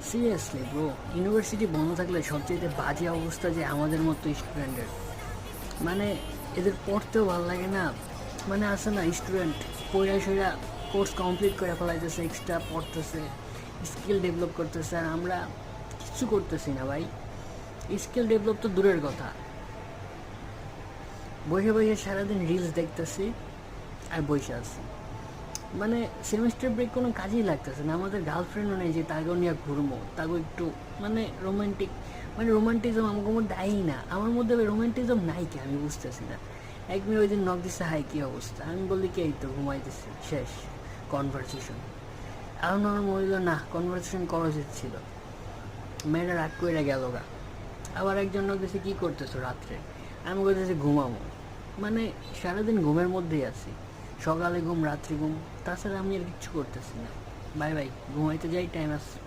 Seriously bro, university বন্ধ থাকলে সবচেয়ে বাজে অবস্থা যে আমাদের মতো স্টুডেন্টের, মানে এদের পড়তেও ভালো লাগে না। মানে আছে না, স্টুডেন্ট পড়া সইরা কোর্স কমপ্লিট করে ফেলাইতেছে, এক্সট্রা পড়তেছে, স্কিল ডেভেলপ করতেছে, আর আমরা কিছু করতেছি না ভাই। স্কিল ডেভেলপ তো দূরের কথা, বসে বসে সারাদিন রিলস দেখতেছি আর বসে আছি। মানে সেমিস্টার ব্রেক কোনো কাজেই লাগতেছে না, আমাদের গার্লফ্রেন্ডও নেই যে তাকেও নিয়ে ঘুরবো, তাকেও একটু মানে রোমান্টিক, মানে রোমান্টিজম আমাকে মধ্যে আই না, আমার মধ্যে রোমান্টিজম নাই কি আমি বুঝতেছি না। এক মিনিট ওই দিন নক দিচ্ছে, হাই কী অবস্থা, আমি বলি কি এই তো ঘুমাইতেছি, শেষ কনভারসেশন। এখন আমার মনে হলো না, কনভারসেশন করা উচিত ছিল, মেয়েটা রাগ করে গেল গা। আবার একজন নক দিচ্ছে, কী করতেছো রাত্রে, আমি বলতেছি ঘুমাবো। মানে সারাদিন ঘুমের মধ্যেই আছি, সকালে ঘুম রাত্রি ঘুম, তাছাড়া আমি আর কিচ্ছু করতেছি না। বাই বাই, ঘুমাইতে যাই, টাইম আছে।